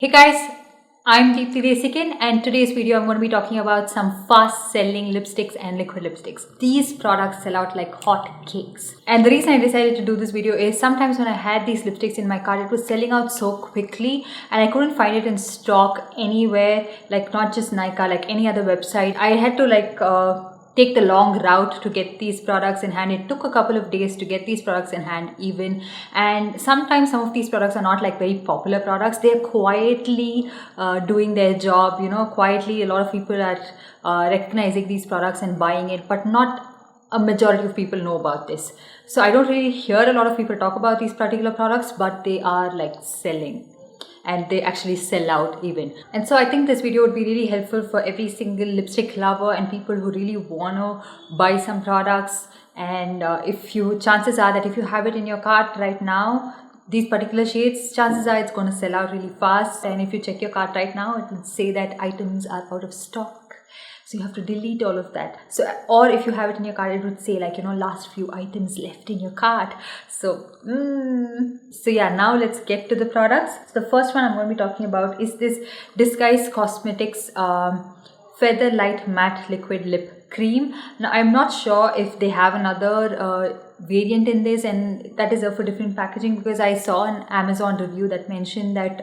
Hey guys, I'm Deepthi Desikan, and today's video I'm going to be talking about some fast selling lipsticks and liquid lipsticks. These products sell out like hot cakes. And the reason I decided to do this video is sometimes when I had these lipsticks in my cart, it was selling out so quickly and I couldn't find it in stock anywhere, like not just Nykaa, like any other website. I had to take the long route to get these products in hand. It took a couple of days to get these products in hand even, and sometimes some of these products are not like very popular products. They're quietly doing their job, quietly a lot of people are recognizing these products and buying it, but not a majority of people know about this. So I don't really hear a lot of people talk about these particular products, but they are like selling and they actually sell out even. And so I think this video would be really helpful for every single lipstick lover and people who really want to buy some products. And chances are that if you have it in your cart right now, these particular shades, chances are it's going to sell out really fast. And if you check your cart right now, it will say that items are out of stock. So you have to delete all of that. So, or if you have it in your cart, it would say like, last few items left in your cart. So yeah, now let's get to the products. So the first one I'm going to be talking about is this Disguise Cosmetics Feather Light Matte Liquid Lip Cream. Now I'm not sure if they have another variant in this, and that is for different packaging, because I saw an Amazon review that mentioned that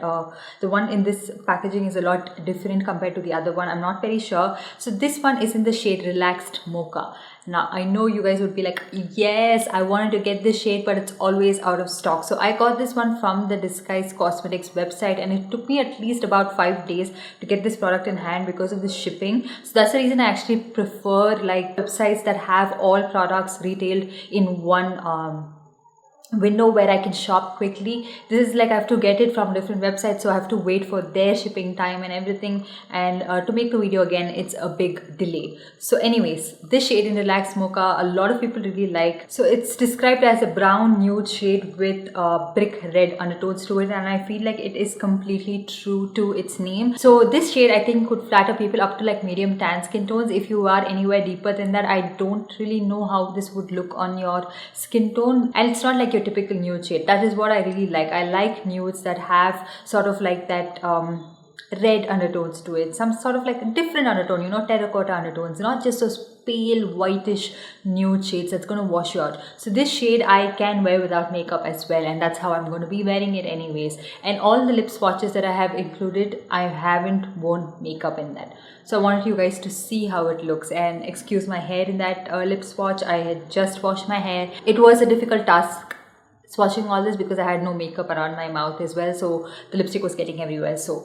the one in this packaging is a lot different compared to the other one. I'm not very sure. So this one is in the shade Relaxed Mocha. Now I know you guys would be like, yes, I wanted to get this shade, but it's always out of stock. So I got this one from the Disguise Cosmetics website, and it took me at least about 5 days to get this product in hand because of the shipping. So that's the reason I actually prefer like websites that have all products retailed in one window where I can shop quickly. This is like I have to get it from different websites, so I have to wait for their shipping time and everything, and to make the video again, it's a big delay. So anyways, this shade in Relaxed Mocha, a lot of people really like. So it's described as a brown nude shade with brick red undertones to it, and I feel like it is completely true to its name. So this shade I think could flatter people up to like medium tan skin tones. If you are anywhere deeper than that, I don't really know how this would look on your skin tone. And it's not like your typical nude shade. That is what I really like. I like nudes that have sort of like that red undertones to it, some sort of like a different undertone, terracotta undertones, not just those pale whitish nude shades that's going to wash you out. So this shade I can wear without makeup as well, and that's how I'm going to be wearing it anyways. And all the lip swatches that I have included, I haven't worn makeup in that. So I wanted you guys to see how it looks, and excuse my hair in that lip swatch. I had just washed my hair. It was a difficult task swatching all this because I had no makeup around my mouth as well, so the lipstick was getting everywhere, so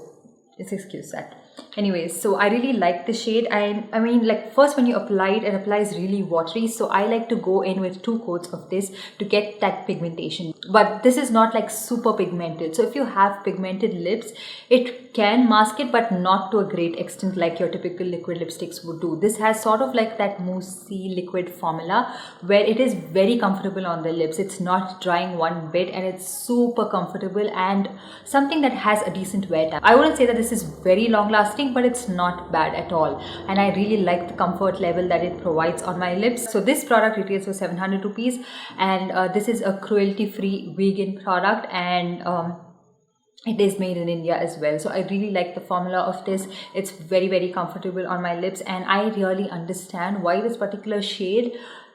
just excuse that. Anyways, so I really like the shade. I mean, like, first when you apply it, it applies really watery, so I like to go in with 2 coats of this to get that pigmentation. But this is not like super pigmented, so if you have pigmented lips, it can mask it, but not to a great extent like your typical liquid lipsticks would do. This has sort of like that moussey liquid formula where it is very comfortable on the lips. It's not drying one bit, and it's super comfortable and something that has a decent wear time. I wouldn't say that this is very long lasting, but it's not bad at all, and I really like the comfort level that it provides on my lips. So this product retails for 700 rupees, and this is a cruelty free vegan product, and it is made in India as well. So I really like the formula of this. It's very, very comfortable on my lips, and I really understand why this particular shade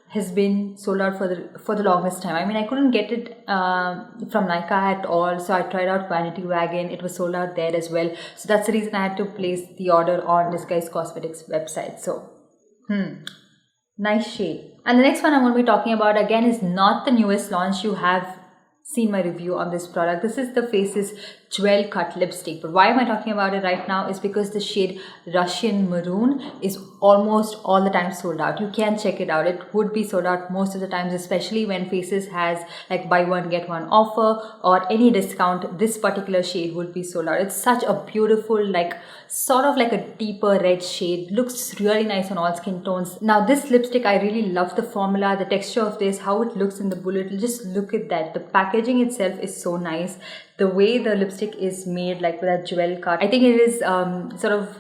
has been sold out for the longest time. I mean, I couldn't get it from Nykaa at all, so I tried out Vanity Wagon. It was sold out there as well. So that's the reason I had to place the order on Disguise Cosmetics website. So, nice shade. And the next one I'm going to be talking about again is not the newest launch. You have seen my review on this product. This is the Faces Jewel Cut Lipstick. But why am I talking about it right now is because the shade Russian Maroon is almost all the time sold out. You can check it out. It would be sold out most of the times, especially when Faces has like buy one get one offer or any discount. This particular shade would be sold out. It's such a beautiful, like sort of like a deeper red shade. Looks really nice on all skin tones. Now this lipstick, I really love the formula, the texture of this, how it looks in the bullet. Just look at that. The packaging itself is so nice. The way the lipstick is made, like with that jewel cut, I think it is sort of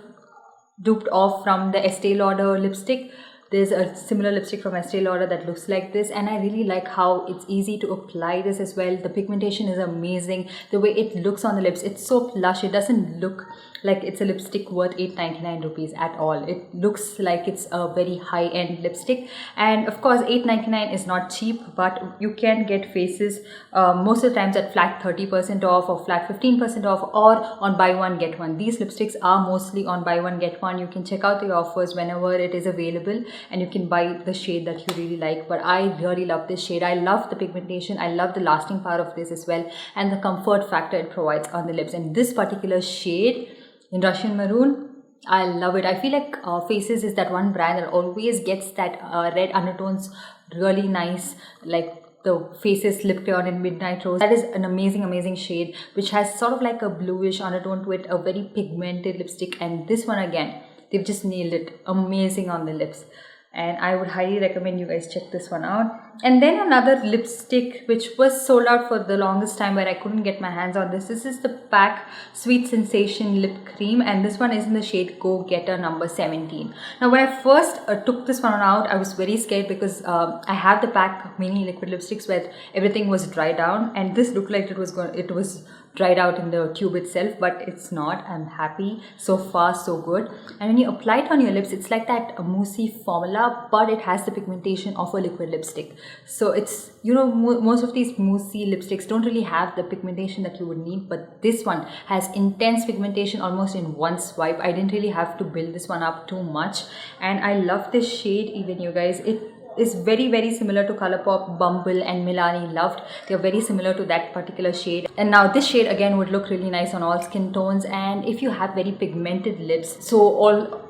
duped off from the Estee Lauder lipstick. There's a similar lipstick from Estee Lauder that looks like this, and I really like how it's easy to apply this as well. The pigmentation is amazing. The way it looks on the lips, it's so plush. It doesn't look like it's a lipstick worth 8.99 rupees at all. It looks like it's a very high-end lipstick, and of course 8.99 is not cheap, but you can get faces most of the times at flat 30% off or flat 15% off, or on buy one get one. These lipsticks are mostly on buy one get one. You can check out the offers whenever it is available, and you can buy the shade that you really like. But I really love this shade. I love the pigmentation, I love the lasting power of this as well, and the comfort factor it provides on the lips. And this particular shade in Russian Maroon, I love it. I feel like Faces is that one brand that always gets that red undertones really nice, like the Faces Lip Crayon in Midnight Rose. That is an amazing shade which has sort of like a bluish undertone to it, a very pigmented lipstick. And this one again, they've just nailed it. Amazing on the lips, and I would highly recommend you guys check this one out. And then another lipstick which was sold out for the longest time, where I couldn't get my hands on this. This is the PAC Sweet Sensation Lip Cream, and this one is in the shade Go Getter number 17. Now when I first took this one out, I was very scared because I have the PAC mini liquid lipsticks where everything was dried down, and this looked like it was dried out in the tube itself, but it's not. I'm happy. So far so good. And when you apply it on your lips, it's like that moussey formula, but it has the pigmentation of a liquid lipstick. So it's, you know, most of these moussey lipsticks don't really have the pigmentation that you would need, but this one has intense pigmentation almost in one swipe. I didn't really have to build this one up too much, and I love this shade even, you guys. It is very similar to Colourpop, Bumble and Milani Loved. They're very similar to that particular shade. And now this shade again would look really nice on all skin tones, and if you have very pigmented lips, so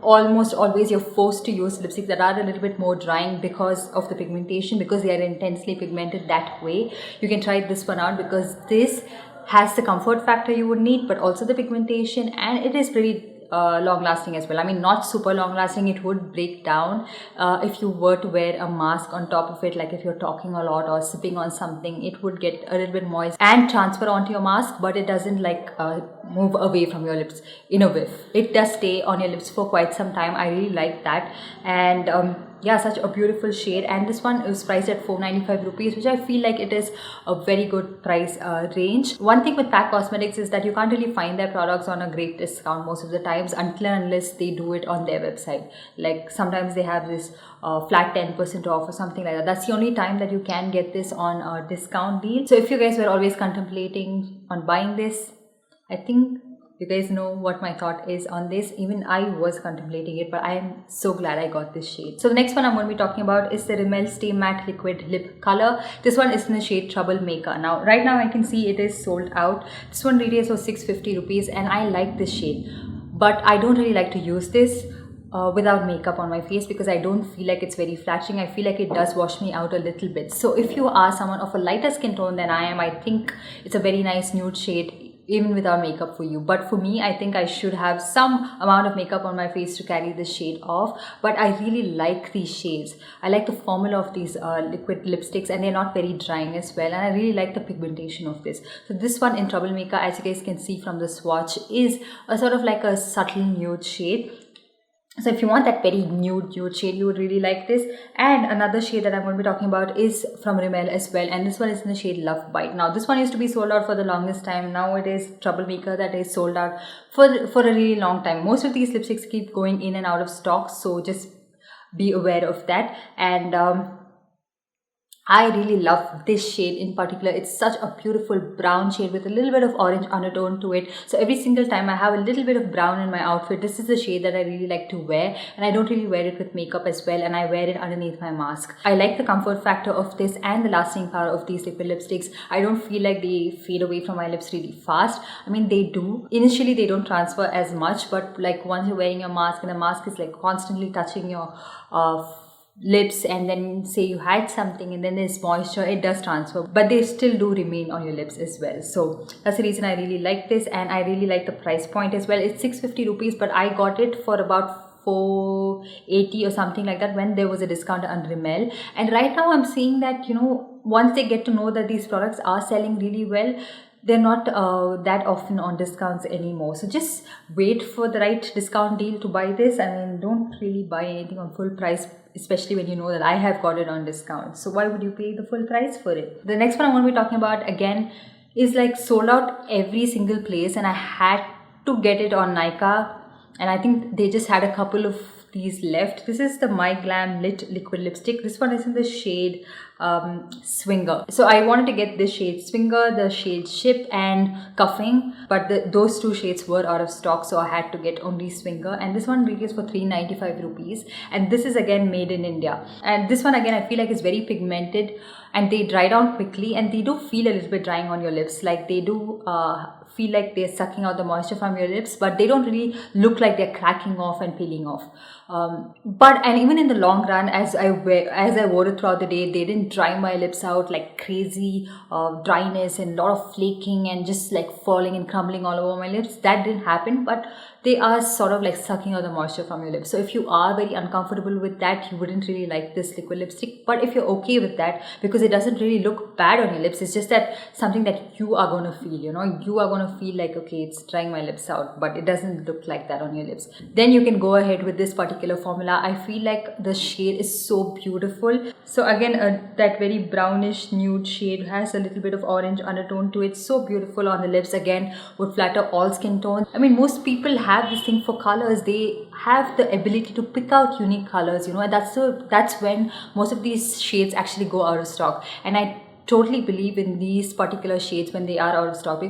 almost always you're forced to use lipsticks that are a little bit more drying because of the pigmentation, because they are intensely pigmented that way, you can try this one out, because this has the comfort factor you would need, but also the pigmentation, and it is pretty long lasting as well. I mean, not super long lasting. It would break down if you were to wear a mask on top of it, like if you're talking a lot or sipping on something, it would get a little bit moist and transfer onto your mask, but it doesn't like move away from your lips in a whiff. It does stay on your lips for quite some time. I really like that. And yeah, such a beautiful shade. And this one is priced at 495 rupees, which I feel like it is a very good price range. One thing with PAC Cosmetics is that you can't really find their products on a great discount most of the times, until and unless they do it on their website. Like sometimes they have this flat 10% off or something like that. That's the only time that you can get this on a discount deal. So if you guys were always contemplating on buying this, I think you guys know what my thought is on this. Even I was contemplating it, but I am so glad I got this shade. So the next one I'm going to be talking about is the Rimmel Stay Matte Liquid Lip Color. This one is in the shade Troublemaker. Now, right now I can see it is sold out. This one retails for 650 rupees, and I like this shade. But I don't really like to use this without makeup on my face, because I don't feel like it's very flattering. I feel like it does wash me out a little bit. So if you are someone of a lighter skin tone than I am, I think it's a very nice nude shade even without makeup for you. But for me, I think I should have some amount of makeup on my face to carry this shade off. But I really like these shades. I like the formula of these liquid lipsticks, and they're not very drying as well, and I really like the pigmentation of this. So this one in Troublemaker, as you guys can see from the swatch, is a sort of like a subtle nude shade. So if you want that very nude shade, you would really like this. And another shade that I'm going to be talking about is from Rimmel as well, and this one is in the shade Love Bite. Now this one used to be sold out for the longest time. Now it is Troublemaker that is sold out for a really long time. Most of these lipsticks keep going in and out of stock, so just be aware of that. And I really love this shade in particular. It's such a beautiful brown shade with a little bit of orange undertone to it. So every single time I have a little bit of brown in my outfit, this is the shade that I really like to wear, and I don't really wear it with makeup as well, and I wear it underneath my mask. I like the comfort factor of this and the lasting power of these liquid lipsticks. I don't feel like they fade away from my lips really fast. I mean, they do. Initially, they don't transfer as much, but like once you're wearing your mask and the mask is like constantly touching your lips, and then say you had something and then there's moisture, it does transfer, but they still do remain on your lips as well. So that's the reason I really like this, and I really like the price point as well. It's 650 rupees, but I got it for about 480 or something like that when there was a discount on Rimmel. And right now I'm seeing that, you know, once they get to know that these products are selling really well, they're not that often on discounts anymore. So just wait for the right discount deal to buy this. I mean, don't really buy anything on full price, especially when you know that I have got it on discount. So why would you pay the full price for it? The next one I'm going to be talking about again is like sold out every single place, and I had to get it on Nykaa, and I think they just had a couple of these left. This is the MyGlamm Lit Liquid Lipstick. This one is in the shade Swinger. So I wanted to get the shade Swinger, the shade Ship and Cuffing, but those two shades were out of stock, so I had to get only Swinger, and this one retails for 395 rupees, and this is again made in India. And this one again I feel like is very pigmented, and they dry down quickly, and they do feel a little bit drying on your lips. Like they do feel like they're sucking out the moisture from your lips, but they don't really look like they're cracking off and peeling off. And even in the long run, as I wore it throughout the day, they didn't dry my lips out like crazy dryness and a lot of flaking and just like falling and crumbling all over my lips. That didn't happen, but they are sort of like sucking out the moisture from your lips. So if you are very uncomfortable with that, you wouldn't really like this liquid lipstick. But if you're okay with that, because it doesn't really look bad on your lips, it's just that something that you are going to feel, you know, you are going to feel like, okay, it's drying my lips out, but it doesn't look like that on your lips. Then you can go ahead with this particular formula. I feel like the shade is so beautiful. So again, that very brownish nude shade has a little bit of orange undertone to it. So beautiful on the lips. Again, would flatter all skin tones. I mean, most people have this thing for colors. They have the ability to pick out unique colors, you know, and that's when most of these shades actually go out of stock. And I totally believe in these particular shades when they are out of stock,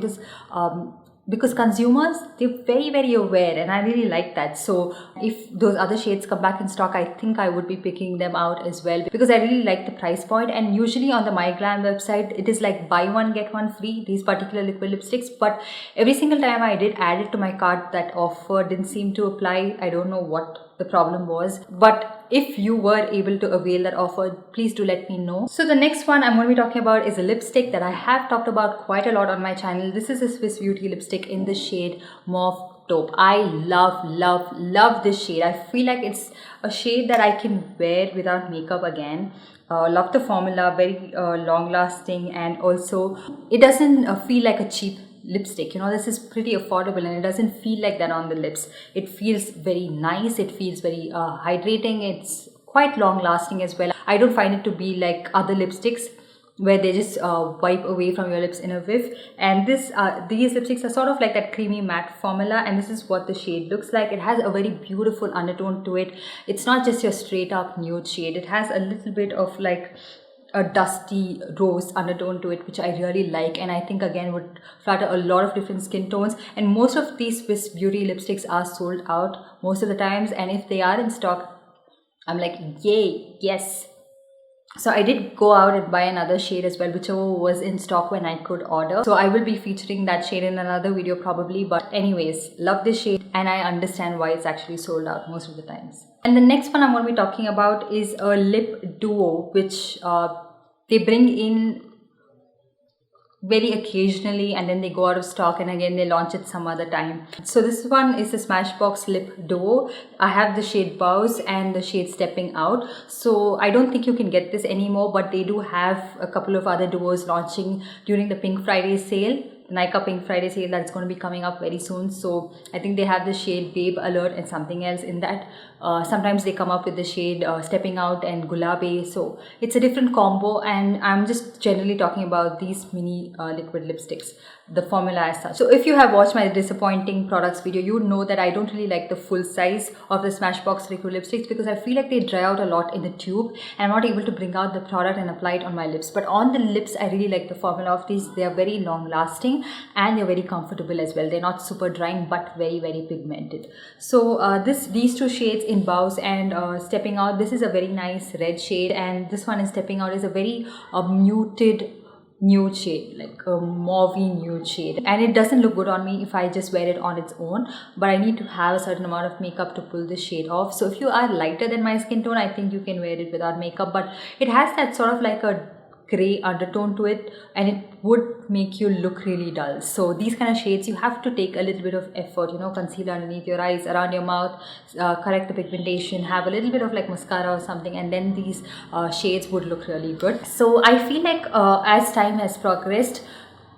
because consumers, they're very, very aware, and I really like that. So if those other shades come back in stock, I think I would be picking them out as well, because I really like the price point. And usually on the MyGlamm website, it is like buy one get one free, these particular liquid lipsticks. But every single time I did add it to my cart, that offer didn't seem to apply. I don't know what the problem was, but if you were able to avail that offer, please do let me know. So the next one I'm going to be talking about is a lipstick that I have talked about quite a lot on my channel. This is a Swiss Beauty lipstick in the shade Mauve Taupe. I love this shade. I feel like it's a shade that I can wear without makeup again. Love the formula, very long lasting, and also it doesn't feel like a cheap lipstick. You know, this is pretty affordable, and it doesn't feel like that on the lips. It feels very nice. It feels very hydrating. It's quite long lasting as well. I don't find it to be like other lipsticks where they just wipe away from your lips in a whiff. And these lipsticks are sort of like that creamy matte formula, and this is what the shade looks like. It has a very beautiful undertone to it. It's not just your straight up nude shade. It has a little bit of like a dusty rose undertone to it, which I really like, and I think again would flatter a lot of different skin tones. And most of these Swiss Beauty lipsticks are sold out most of the times, and if they are in stock, I'm like, yay, yes. So I did go out and buy another shade as well, whichever was in stock when I could order. So I will be featuring that shade in another video probably. But anyways, love this shade, and I understand why it's actually sold out most of the times. And the next one I'm going to be talking about is a lip duo, which they bring in very occasionally, and then they go out of stock, and again they launch it some other time. So this one is the Smashbox Lip Duo. I have the shade Bawse and the shade Stepping Out. So I don't think you can get this anymore, but they do have a couple of other duos launching during the Pink Friday sale, Nykaa Pink Friday sale that's going to be coming up very soon. So I think they have the shade Babe Alert and something else in that. Sometimes they come up with the shade Stepping Out and Gulabe. So it's a different combo, and I'm just generally talking about these mini liquid lipsticks, the formula as such. So if you have watched my disappointing products video, you know that I don't really like the full size of the Smashbox liquid lipsticks, because I feel like they dry out a lot in the tube, and I'm not able to bring out the product and apply it on my lips. But on the lips, I really like the formula of these. They are very long lasting, and they're very comfortable as well. They're not super drying, but very, very pigmented. So these two shades in Bawse and Stepping Out, this is a very nice red shade, and this one in Stepping Out is a very muted nude shade, like a mauvey nude shade, and it doesn't look good on me if I just wear it on its own, but I need to have a certain amount of makeup to pull this shade off. So if you are lighter than my skin tone, I think you can wear it without makeup, but it has that sort of like a gray undertone to it, and it would make you look really dull. So these kind of shades, you have to take a little bit of effort, you know, concealer underneath your eyes, around your mouth, correct the pigmentation, have a little bit of like mascara or something, and then these shades would look really good. So I feel like as time has progressed,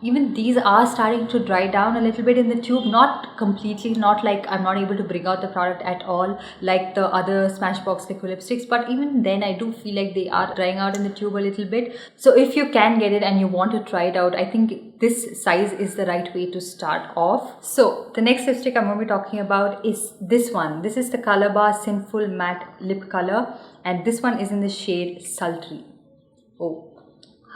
even these are starting to dry down a little bit in the tube, not completely, not like I'm not able to bring out the product at all like the other Smashbox liquid lipsticks, but even then I do feel like they are drying out in the tube a little bit. So if you can get it and you want to try it out, I think this size is the right way to start off. So the next lipstick I'm going to be talking about is this one. This is the Colorbar Sinful Matte Lip Color, and this one is in the shade Sultry. Oh,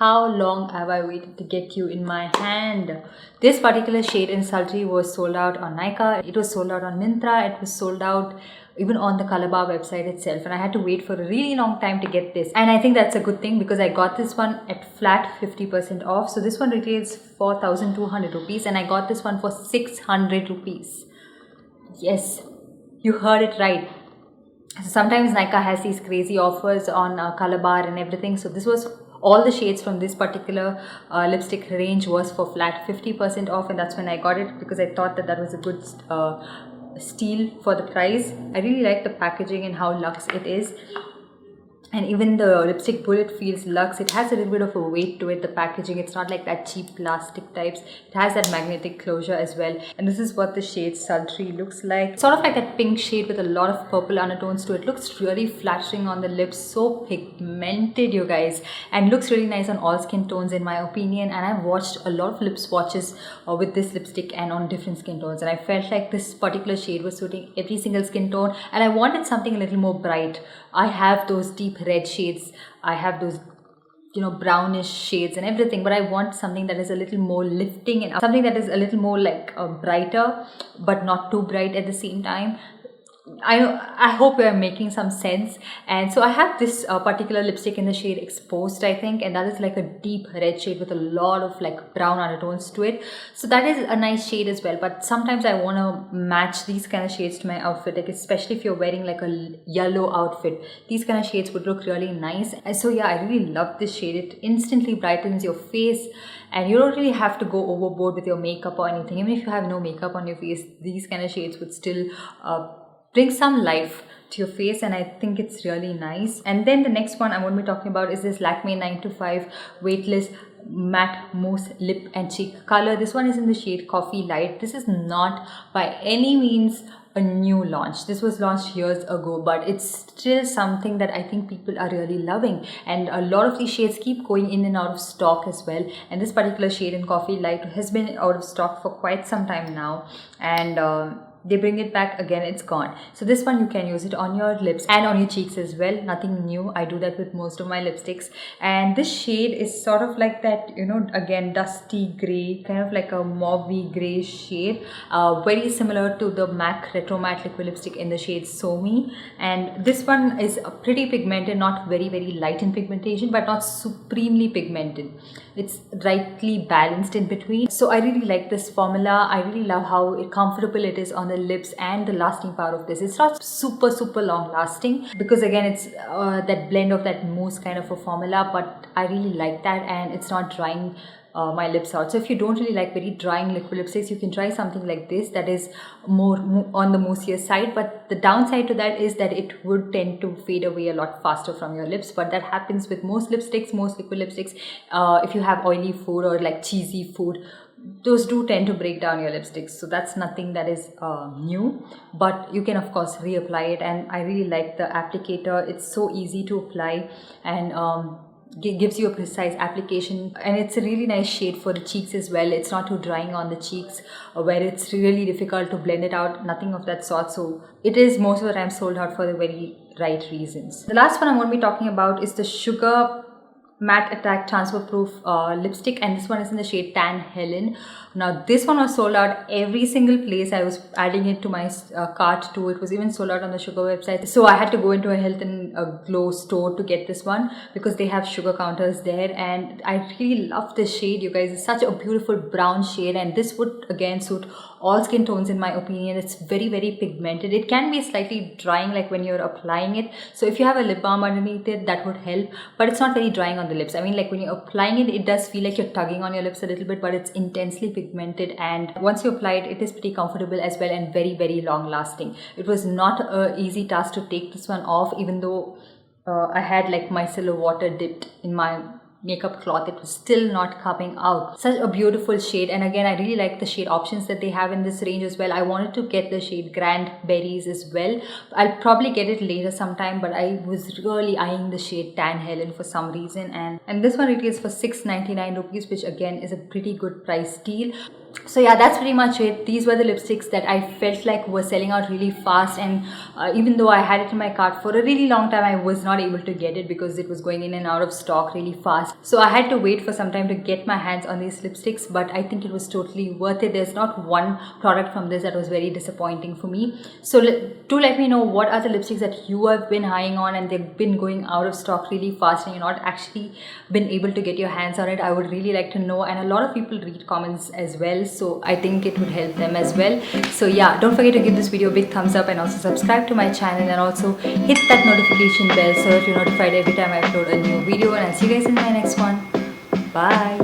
how long have I waited to get you in my hand? This particular shade in Sultry was sold out on Nykaa. It was sold out on Myntra. It was sold out even on the Colorbar website itself. And I had to wait for a really long time to get this. And I think that's a good thing because I got this one at flat 50% off. So this one retails 4,200 rupees and I got this one for 600 rupees. Yes, you heard it right. So sometimes Nykaa has these crazy offers on Colorbar and everything. So this was all the shades from this particular lipstick range was for flat 50% off, and that's when I got it because I thought that that was a good steal for the price. I really like the packaging and how luxe it is. And even the lipstick bullet feels luxe. It has a little bit of a weight to it, the packaging. It's not like that cheap plastic types. It has that magnetic closure as well. And this is what the shade Sultry looks like. Sort of like that pink shade with a lot of purple undertones to it. Looks really flattering on the lips. So pigmented, you guys. And looks really nice on all skin tones in my opinion. And I've watched a lot of lip swatches with this lipstick and on different skin tones. And I felt like this particular shade was suiting every single skin tone. And I wanted something a little more bright. I have those deep red shades, I have those brownish shades and everything, but I want something that is a little more lifting and something that is a little more like brighter but not too bright at the same time. I hope we are making some sense. And so I have this particular lipstick in the shade Exposed, I think, and that is like a deep red shade with a lot of like brown undertones to it. So that is a nice shade as well, but sometimes I want to match these kind of shades to my outfit, like especially if you're wearing like a yellow outfit, these kind of shades would look really nice. And so yeah, I really love this shade. It instantly brightens your face and you don't really have to go overboard with your makeup or anything. Even if you have no makeup on your face, these kind of shades would still bring some life to your face, and I think it's really nice. And then the next one I'm going to be talking about is this Lakme 9 to 5 Weightless Matte Mousse Lip and Cheek Color. This one is in the shade Coffee Light. This is not by any means a new launch. This was launched years ago, but it's still something that I think people are really loving, and a lot of these shades keep going in and out of stock as well. And this particular shade in Coffee Light has been out of stock for quite some time now, and they bring it back again, it's gone. So this one you can use it on your lips and on your cheeks as well. Nothing new. I do that with most of my lipsticks. And this shade is sort of like that, again, dusty gray, kind of like a mauvey gray shade. Very similar to the MAC Retro Matte Liquid Lipstick in the shade So Me. And this one is pretty pigmented, not very, very light in pigmentation, but not supremely pigmented. It's rightly balanced in between. So I really like this formula. I really love how comfortable it is on the lips, and the lasting power of this. It's not super long lasting because again it's that blend of that mousse kind of a formula, but I really like that, and it's not drying my lips out. So if you don't really like very drying liquid lipsticks, you can try something like this that is more on the moussier side. But the downside to that is that it would tend to fade away a lot faster from your lips, but that happens with most lipsticks, most liquid lipsticks. If you have oily food or like cheesy food, those do tend to break down your lipsticks. So that's nothing that is new, but you can of course reapply it. And I really like the applicator. It's so easy to apply, and gives you a precise application, and it's a really nice shade for the cheeks as well. It's not too drying on the cheeks where it's really difficult to blend it out, nothing of that sort. So it is most of the time sold out for the very right reasons. The last one I'm going to be talking about is the Sugar Matte Attack Transfer Proof lipstick, and this one is in the shade Tan Helen. Now this one was sold out every single place. I was adding it to my cart too. It was even sold out on the Sugar website, so I had to go into a Health and Glow store to get this one because they have sugar counters there. And I really love this shade, you guys. It's such a beautiful brown shade, and this would again suit all skin tones in my opinion. It's very pigmented. It can be slightly drying like when you're applying it, so if you have a lip balm underneath it, that would help, but it's not very drying on the lips. I mean, like when you're applying it, it does feel like you're tugging on your lips a little bit, but it's intensely pigmented, and once you apply it, it is pretty comfortable as well, and very long lasting. It was not an easy task to take this one off, even though I had like micellar water dipped in my makeup cloth, it was still not coming out. Such a beautiful shade, and again I really like the shade options that they have in this range as well. I wanted to get the shade Grand Berries as well. I'll probably get it later sometime, but I was really eyeing the shade Tan Helen for some reason, and this one retails for 699 rupees, which again is a pretty good price deal. So yeah, that's pretty much it. These were the lipsticks that I felt like were selling out really fast, and even though I had it in my cart for a really long time, I was not able to get it because it was going in and out of stock really fast. So I had to wait for some time to get my hands on these lipsticks, but I think it was totally worth it. There's not one product from this that was very disappointing for me. So do let me know what are the lipsticks that you have been eyeing on and they've been going out of stock really fast and you're not actually been able to get your hands on it. I would really like to know, and a lot of people read comments as well, so I think it would help them as well. So yeah, don't forget to give this video a big thumbs up and also subscribe to my channel, and also hit that notification bell so that you're notified every time I upload a new video, and I'll see you guys in my next one. Bye.